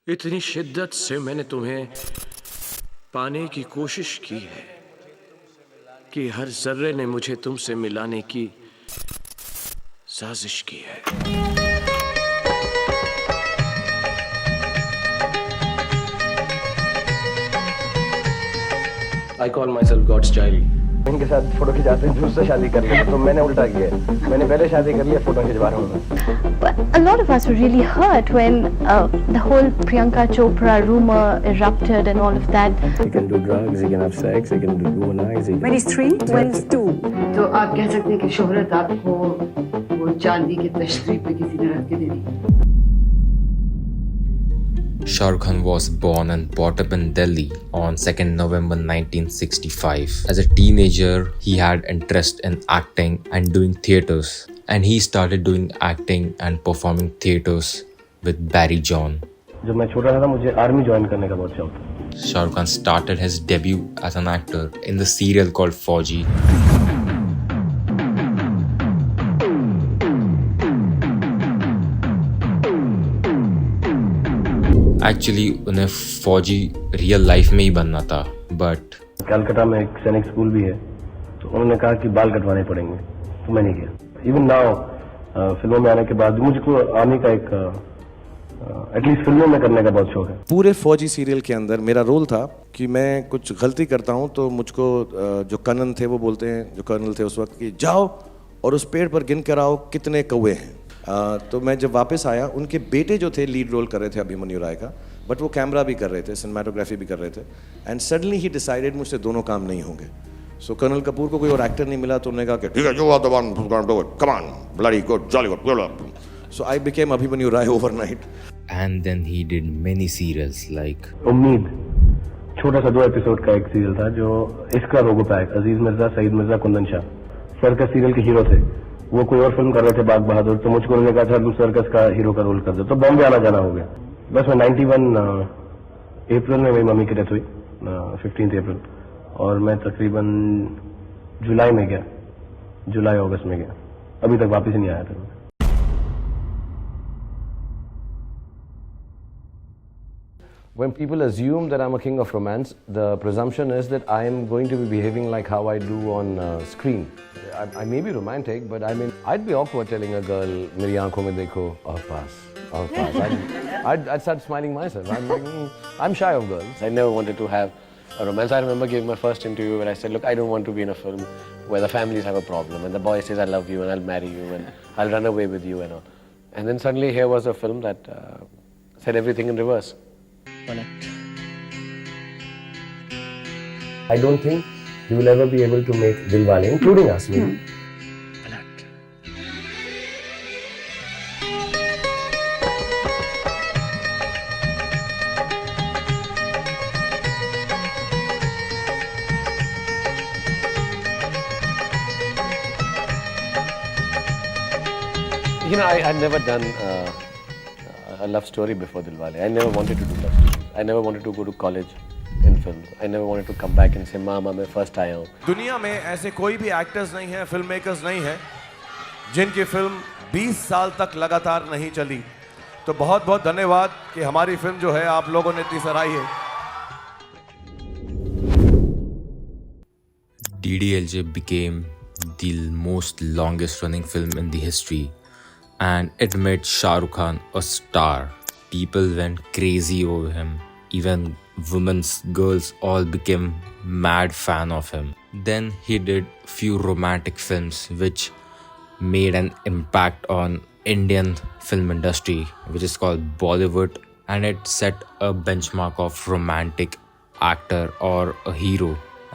इतनी शिद्दत से मैंने तुम्हें पाने की कोशिश की है कि हर जर्रे ने मुझे तुमसे मिलाने की साजिश की है। I call myself God's child. इनके साथ फोटो खिंचाते हैं उससे शादी कर लेते तो मैंने उल्टा किया है। मैंने पहले शादी कर लिया फोटो खिंचवा रहा हूँ। But a lot of us were really hurt when the whole Priyanka Chopra rumor erupted and all of that. He can do drugs, he can have sex, he can do womanize. When he's 3, when he's 2. तो आप कह सकते हैं कि शोहरत आपको वो चांदी के तश्तरी पे किसी ने रख के दे दी। Shah Rukh Khan was born and brought up in Delhi on 2nd November 1965. As a teenager, he had interest in acting and doing theatres, and he started doing acting and performing theatres with Barry John. जब मैं छोटा था मुझे army join करने का बहुत शौक था। Shah Rukh Khan started his debut as an actor in the serial called Fauji. Actually उन्हें फौजी रियल लाइफ में ही बनना था, बट कलकत्ता में एक सैनिक स्कूल भी है तो उन्होंने कहा कि बाल कटवाने पड़ेंगे तो मैं नहीं किया। इवन नाउ फिल्मों में आने के बाद मुझको आर्मी का एक एटलीस्ट फिल्मों में करने का बहुत शौक है। पूरे फौजी सीरियल के अंदर मेरा रोल था कि मैं कुछ गलती करता हूं तो मुझको जो कर्नल थे वो बोलते हैं, जो कर्नल थे उस वक्त, कि जाओ और उस पेड़ पर गिन कर आओ कितने कौवे हैं। तो मैं जब वापस आया, उनके बेटे जो थे लीड रोल कर रहे थे अभिमन्यु राय का, बट वो कैमरा भी कर रहे थे, सिनेमाटोग्राफी भी कर रहे थे, एंड सडनली ही डिसाइडेड मुझसे दोनों काम नहीं होंगे। सो कर्नल कपूर को कोई और एक्टर नहीं मिला तो उन्होंने कहा कि ठीक है, you are the one, come on, bloody good, jolly good. So I became Abhimanyu Rai overnight. And then he did many serials like Umeed, छोटा सा 2 एपिसोड का एक सीरियल था जो इसका लोगो पे आया। अजीज मिर्जा, सईद मिर्जा, कुंदन शाह सर्कस सीरियल के हीरो थे। वो कोई और फिल्म कर रहे थे बाग बहादुर, तो मुझको उन्होंने कहा था तुम सर्कस का हीरो का रोल कर दो, तो बॉम्बे आना जाना हो गया। बस मैं 91 अप्रैल में मेरी मम्मी की डेथ हुई, 15 अप्रैल, और मैं तकरीबन जुलाई में गया, जुलाई अगस्त में गया, अभी तक वापस नहीं आया था। When people assume that I'm a king of romance, the presumption is that I am going to be behaving like how I do on screen. I may be romantic, but I mean, I'd be awkward telling a girl, "Meri aankhon mein dekho," or pass, or pass. I'd start smiling myself. I'm like, I'm shy of girls. I never wanted to have a romance. I remember giving my first interview where I said, "Look, I don't want to be in a film where the families have a problem, and the boy says, 'I love you,' and 'I'll marry you,' and 'I'll run away with you,' and all." And then suddenly here was a film that said everything in reverse. I don't think he will ever be able to make Dilwale, including us, maybe. You know, I'd never done a love story before Dilwale. I never wanted to do love stories. I never wanted to go to college in films. I never wanted to come back and say, "Mama, मैं first आया हूँ." दुनिया में ऐसे कोई भी actors नहीं है, फिल्म मेकर्स नहीं है जिनकी फिल्म 20 साल तक लगातार नहीं चली। तो बहुत बहुत धन्यवाद कि हमारी फिल्म जो है आप लोगों ने इतनी सराही है। DDLJ became the most longest running film in the history, and it made Shah Rukh Khan a star. People went crazy over him. Even women's girls all became mad fan of him. Then he did few romantic films which made an impact on Indian film industry, which is called Bollywood, and it set a benchmark of romantic actor or a hero,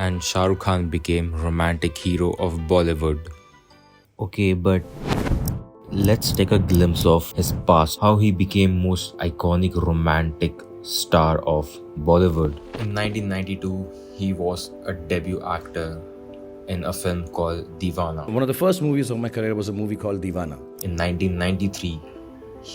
and Shah Rukh Khan became romantic hero of Bollywood. Okay, but let's take a glimpse of his past, how he became most iconic romantic star of Bollywood. In 1992, he was a debut actor in a film called Deewana. One of the first movies of my career was a movie called Deewana. In 1993,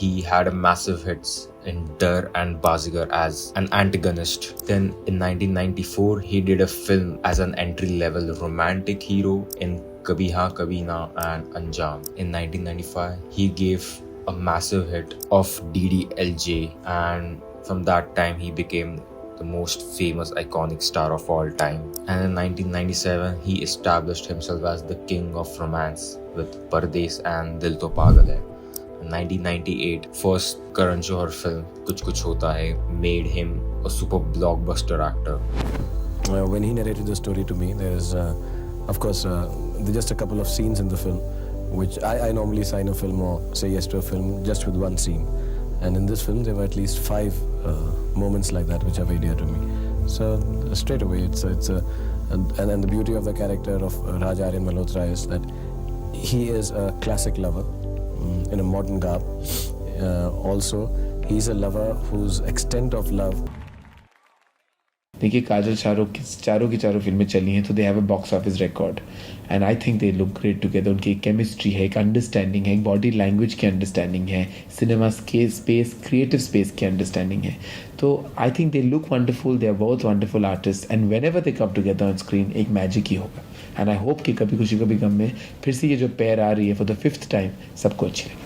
he had a massive hits in Darr and Baazigar as an antagonist. Then in 1994, he did a film as an entry-level romantic hero in Kabhi Haan Kabhi Na and Anjaam. In 1995, he gave a massive hit of DDLJ, and From that time, he became the most famous iconic star of all time. And in 1997, he established himself as the king of romance with Pardes and Dil To Pagal Hai. In 1998, first Karan Johar film Kuch Hota Hai made him a super blockbuster actor. When he narrated the story to me, there's of course there's just a couple of scenes in the film which I normally sign a film or say yes to a film just with one scene, and in this film there were at least 5 moments like that which are very dear to me. So straight away and the beauty of the character of Raja Aryan Malhotra is that he is a classic lover in a modern garb. Also he's a lover whose extent of love. देखिए काजल शाहरुख की चारों फिल्में चली हैं तो they have a box office record and I think they look great together. उनकी एक chemistry है, एक अंडरस्टैंडिंग है, एक बॉडी लैंग्वेज की अंडरस्टैंडिंग है, सिनेमा के स्पेस, क्रिएटिव स्पेस की अंडरस्टैंडिंग है. तो I think they look wonderful, they are both wonderful artist and whenever they come together on screen एक मैजिक ही होगा. एंड आई होप कि कभी खुशी कभी गम में फिर से ये जो पेयर आ रही है फॉर द 5th टाइम सबको अच्छी लगे.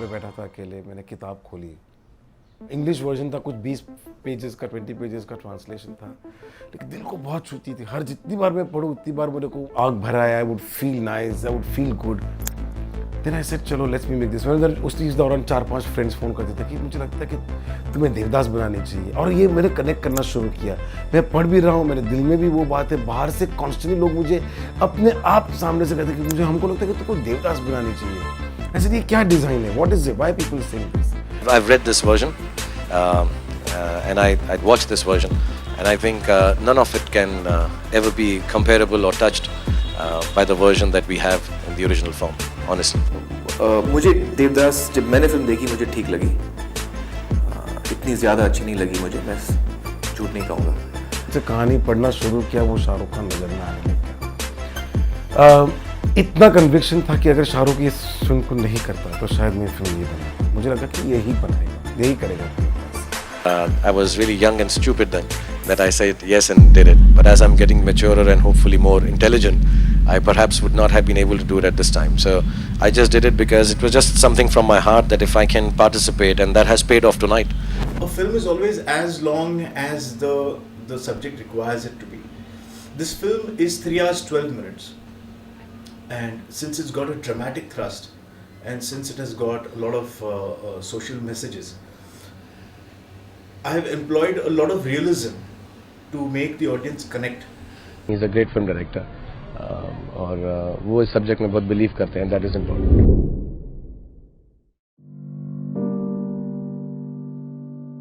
पे बैठा था अकेले, मैंने किताब खोली. इंग्लिश वर्जन था, कुछ 20 पेजेस का 20 पेजेस का ट्रांसलेशन था, लेकिन दिल को बहुत छूती थी. हर जितनी बार मैं पढ़ूँ उतनी बार मेरे को आग भरा है. I would feel nice, I would feel good. Then I said चलो लेट्स मी मेक दिस. उस चीज़ दौरान 4-5 फ्रेंड्स फ़ोन करते थे कि मुझे लगता है कि तुम्हें देवदास बनानी चाहिए, और ये मैंने कनेक्ट करना शुरू किया. मैं पढ़ भी रहा हूँ, मेरे दिल में भी वो बात है. बाहर से कॉन्स्टेंटली लोग मुझे अपने आप सामने से कहते कि मुझे हमको लगता है कि तुमको देवदास बनानी चाहिए. ऐसे ये क्या डिज़ाइन है? What is it? Why people saying this? I've read this version and I'd watched this version and I think none of it can ever be comparable or touched by the version that we have in the original form, honestly. मुझे देवदास जब मैंने film देखी मुझे ठीक लगी. इतनी ज़्यादा अच्छी नहीं लगी मुझे, मैं झूठ नहीं कहूँगा. जब कहानी पढ़ना शुरू किया वो शाहरुख खान नजर में आने लग गया. इतना कन्विक्शन था कि अगर शाहरुख इस फिल्म को नहीं करता तो शायद मेरी फिल्म ये बने. मुझे लगा कि यही बनाएगा, यही करेगा. I was really young and stupid then that I said yes and did it. But as I'm getting maturer and hopefully more intelligent, I perhaps would not have been able to do it at this time. So I just did it because it was just something from my heart that if I can participate, and that has paid off tonight. A film is always as long as the subject requires it to be. This film is 3 hours 12 minutes. And since it's got a dramatic thrust, and since it has got a lot of social messages, I have employed a lot of realism to make the audience connect. He's a great film director, और वो इस subject में बहुत believe करते हैं. That is important.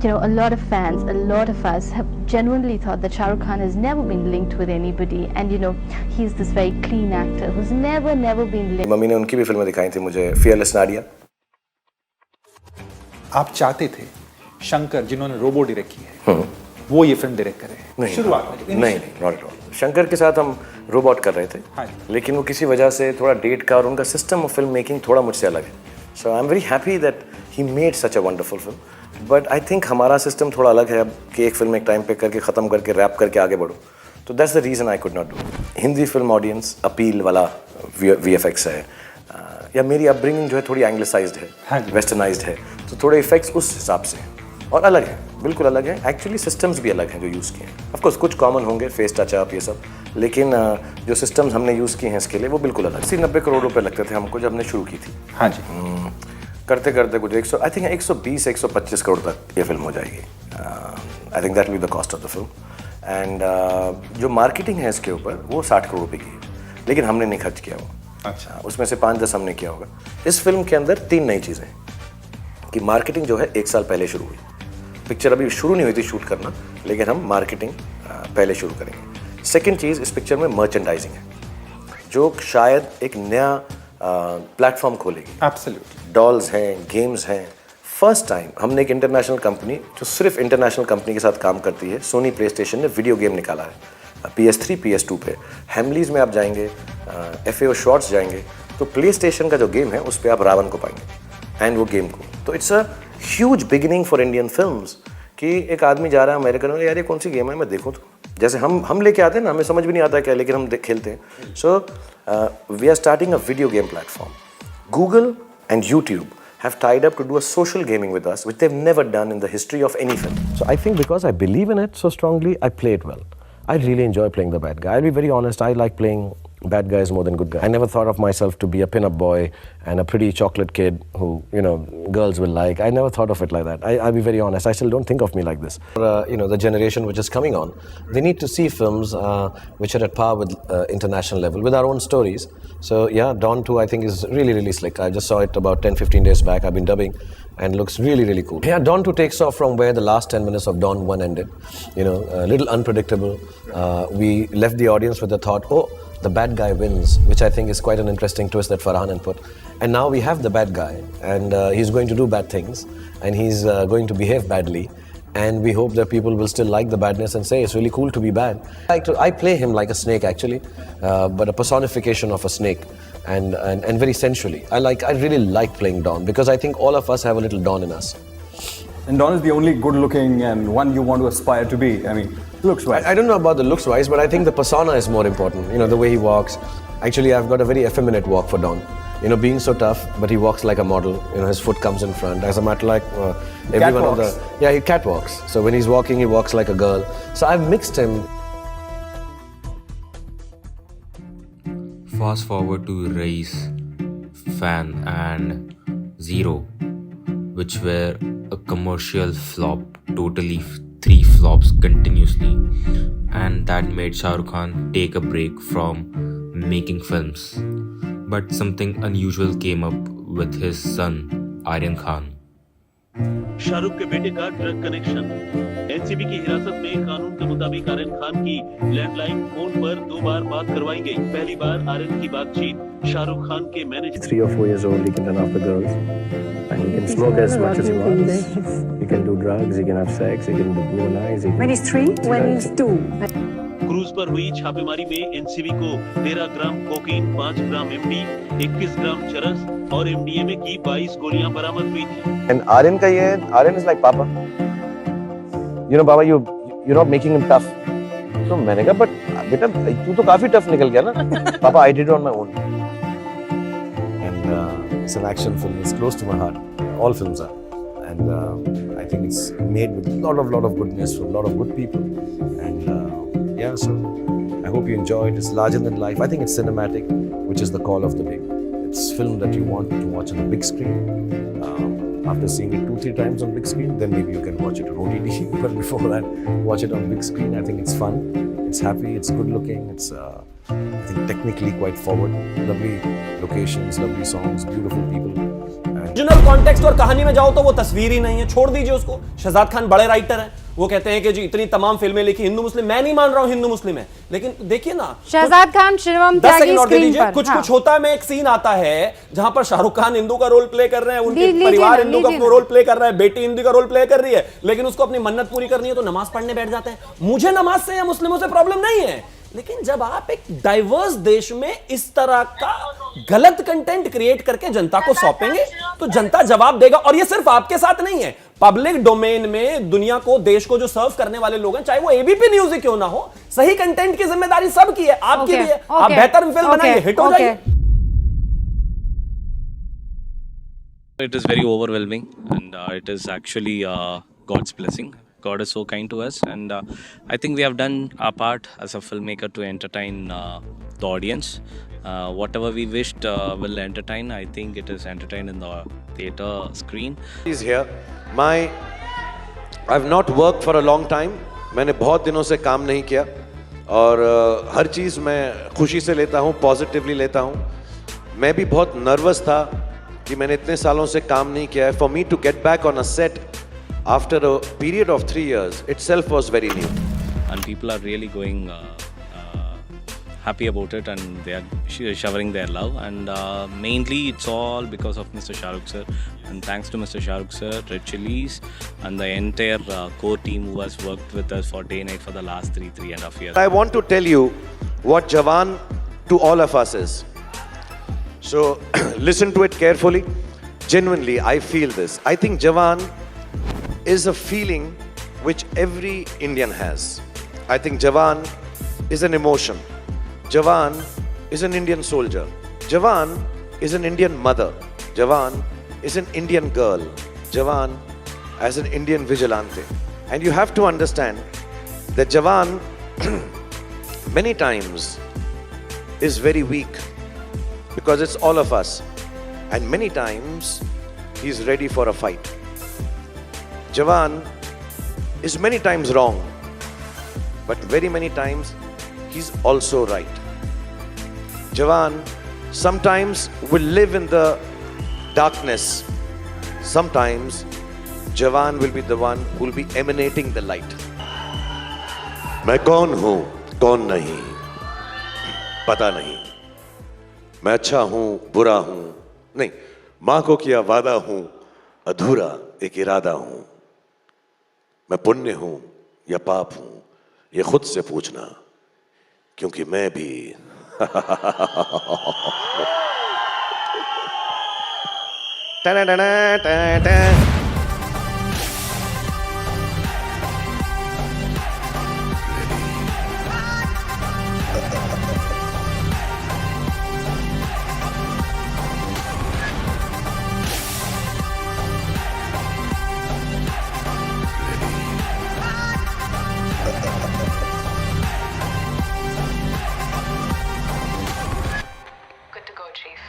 You know, a lot of fans, a lot of us have genuinely thought that Shah Rukh Khan has never been linked with anybody, and you know, he's this very clean actor who's never been linked. Mummy ने उनकी भी फिल्में दिखाई थी मुझे, fearless Nadia. आप चाहते थे शंकर जिन्होंने रोबो डायरेक्ट की है वो ये फिल्म डायरेक्ट करे शुरुआत में? नहीं, नॉट एट ऑल. शंकर के साथ हम रोबोट कर रहे थे. हाँ. लेकिन वो किसी वजह से थोड़ा डेट का और उनका सिस्टम ऑफ फिल्म मेकिंग थोड़ा मुझसे अलग है. So I am very happy that he made such a wonderful film. But I think हमारा सिस्टम थोड़ा अलग है अब कि एक फिल्म एक टाइम पे करके ख़त्म करके रैप करके आगे बढ़ो. तो that's the reason I could not do. Hindi film audience appeal वाला VFX है, या मेरी अपब्रिंगिंग जो है थोड़ी एंग्लिसाइज्ड है, वेस्टर्नाइज्ड है, तो थोड़े इफेक्ट्स उस हिसाब से और अलग है, बिल्कुल अलग है. एक्चुअली सिस्टम्स भी अलग हैं जो यूज़ किए हैं. ऑफकोर्स कुछ कॉमन होंगे, फेस टचअप ये सब, लेकिन जो सिस्टम्स हमने यूज़ किए हैं इसके लिए वो बिल्कुल अलग. 80-90 करोड़ रुपये लगते थे हमको जब हमने शुरू की थी. हाँ जी. करते करते कुछ 120-125 करोड़ तक ये फिल्म हो जाएगी. I think that will be the cost of the film. And जो मार्केटिंग है इसके ऊपर वो 60 करोड़ रुपये की है, लेकिन हमने नहीं खर्च किया वो. अच्छा. उसमें से 5-10 हमने किया होगा. इस फिल्म के अंदर 3 नई चीज़ें हैं कि मार्केटिंग जो है 1 साल पहले शुरू हुई. पिक्चर अभी शुरू नहीं हुई थी शूट करना, लेकिन हम मार्केटिंग पहले शुरू करेंगे. सेकेंड चीज़, इस पिक्चर में मर्चेंडाइजिंग है जो शायद एक नया प्लेटफॉर्म खोलेगी. एब्सोल्युटली. डॉल्स हैं, गेम्स हैं. फर्स्ट टाइम हमने एक इंटरनेशनल कंपनी जो सिर्फ इंटरनेशनल कंपनी के साथ काम करती है, सोनी प्ले स्टेशन ने वीडियो गेम निकाला है PS3 PS2 पे. हैमलीज में आप जाएंगे, FAO शॉर्ट्स जाएंगे, तो प्ले स्टेशन का जो गेम है उस पर आप रावण को पाएंगे एंड वो गेम को. तो it's a huge beginning for Indian films कि एक आदमी जा रहा है अमेरिकन में, यार ये कौन सी गेम है, मैं देखूँ तो, जैसे हम लेके आते हैं ना, हमें समझ भी नहीं आता क्या, लेकिन हम खेलते हैं. So we are starting a video game platform. Google and YouTube have tied up to do a social gaming with us, which they've never done in the history of any film. So I think because I believe in it so strongly, I play it well. I really enjoy playing the bad guy. I'll be very honest, I like playing bad guys more than good guys. I never thought of myself to be a pin-up boy and a pretty chocolate kid who, you know, girls will like. I never thought of it like that. I'll be very honest, I still don't think of me like this. You know, the generation which is coming on, they need to see films which are at par with international level, with our own stories. So yeah, Dawn 2 I think is really, really slick. I just saw it about 10-15 days back. I've been dubbing and looks really, really cool. Yeah, Dawn 2 takes off from where the last 10 minutes of Dawn 1 ended. You know, a little unpredictable. We left the audience with the thought, oh, the bad guy wins, which I think is quite an interesting twist that Farhan put. And now we have the bad guy, and he's going to do bad things, and he's going to behave badly. And we hope that people will still like the badness and say it's really cool to be bad. I play him like a snake actually, but a personification of a snake, and very sensually. I really like playing Dawn because I think all of us have a little Dawn in us. And Dawn is the only good-looking and one you want to aspire to be. I mean, looks-wise. I don't know about the looks-wise, but I think the persona is more important. You know, the way he walks. Actually, I've got a very effeminate walk for Dawn. You know, being so tough, but he walks like a model. You know, his foot comes in front. As a matter like everyone of the... Yeah, he catwalks. So when he's walking, he walks like a girl. So I've mixed him. Fast forward to Race, Fan and Zero, which were a commercial flop, totally 3 flops continuously, and that made Shah Rukh Khan take a break from making films. But something unusual came up with his son, Aryan Khan. Shahrukh के बेटे का drug connection. NCB की हिरासत में कानून के मुताबिक आर्यन खान की लैंडलाइन फोन पर 2 बार बात करवाई गई. पहली बार आर्यन की बातचीत शाहरुख खान के manager. 3 or 4 years old, he can run after girls, and he can smoke as much as he wants. He can do drugs, he can have sex, he can do womanize. When he's 3, when he's 2. Cruise पर हुई छापेमारी में NCB को 13 ग्राम cocaine, 5 ग्राम MD, 21 ग्राम चरस और MDMA की 22 गोलियां बरामद हुई थी. And Aryan is like Papa. You know, Baba, you're not making him tough. So मैंने कहा, but बेटा तू तो काफी tough निकल गया ना. Papa, I did it on my own. And it's an action film. It's close to my heart. All films are. And I think it's made with a lot of goodness from a lot of good people. And yeah, so I hope you enjoy it. It's larger than life. I think it's cinematic, which is the call of the day. It's film that you want to watch on a big screen. After seeing it 2-3 times on big screen, then maybe you can watch it on OTT. But before that, watch it on big screen. I think it's fun. It's happy. It's good looking. It's I think technically quite forward. Lovely locations, lovely songs, beautiful people. Original context और कहानी में जाओ तो वो तस्वीर ही नहीं है. छोड़ दीजिए उसको. शहजाद खान बड़े राइटर हैं. वो कहते हैं कि जी इतनी तमाम फिल्में लिखी हिंदू मुस्लिम. मैं नहीं मान रहा हूं हिंदू मुस्लिम है, लेकिन देखिए ना, शहजाद खान शिवम त्यागी स्क्रीन पर कुछ होता है. में एक सीन आता है जहां पर शाहरुख खान हिंदू का रोल प्ले कर रहे हैं, उनके परिवार हिंदू का रोल प्ले कर रहा है, बेटी हिंदू का रोल प्ले कर रही है, लेकिन उसको अपनी मन्नत पूरी करनी है तो नमाज पढ़ने बैठ जाते हैं. मुझे नमाज से या मुस्लिमों से प्रॉब्लम नहीं है, लेकिन जब आप एक डाइवर्स देश में इस तरह का गलत कंटेंट क्रिएट करके जनता को सौंपेंगे तो जनता जवाब देगा. और ये सिर्फ आपके साथ नहीं है, पब्लिक डोमेन में दुनिया को, देश को जो सर्व करने वाले लोग हैं, चाहे वो एबीपी न्यूज ही क्यों ना हो, सही कंटेंट की जिम्मेदारी सबकी है, आपकी भी है. आप बेहतर फिल्म बनाइए, हिट हो जाइए. It is very overwhelming, and it is actually God's blessing. God is so kind to us, and I think we have done our part as a filmmaker to entertain the audience. Whatever we wished will entertain. I think it is entertained in the theater screen. He's here. I've not worked for a long time. मैंने बहुत दिनों से काम नहीं किया और हर चीज़ मैं खुशी से लेता हूँ, पॉजिटिवली लेता हूँ. मैं भी बहुत नर्वस था कि मैंने इतने सालों से काम नहीं किया है. For me to get back on a set after a period of 3 years itself was very new. And people are really going happy about it, and they are showering their love, and mainly it's all because of Mr. Shah Rukh sir, and thanks to Mr. Shah Rukh sir, Red Chillies, and the entire core team who has worked with us for day and night for the last 3.5 years. I want to tell you what Jawan to all of us is. So listen to it carefully. Genuinely, I feel this. I think Jawan is a feeling which every Indian has. I think Jawan is an emotion. Jawan is an Indian soldier. Jawan is an Indian mother. Jawan is an Indian girl. Jawan as an Indian vigilante. And you have to understand that Jawan many times is very weak because it's all of us. And many times he's ready for a fight. Jawan is many times wrong, but very many times he's also right. Jawan sometimes will live in the darkness. Sometimes Jawan will be the one who will be emanating the light. मैं कौन हूँ कौन नहीं पता नहीं. मैं अच्छा हूँ बुरा हूँ नहीं. माँ को किया वादा हूँ अधूरा एक इरादा हूँ. मैं पुण्य हूँ या पाप हूँ ये खुद से पूछना क्योंकि मैं भी Ta-da-da-da-da-da.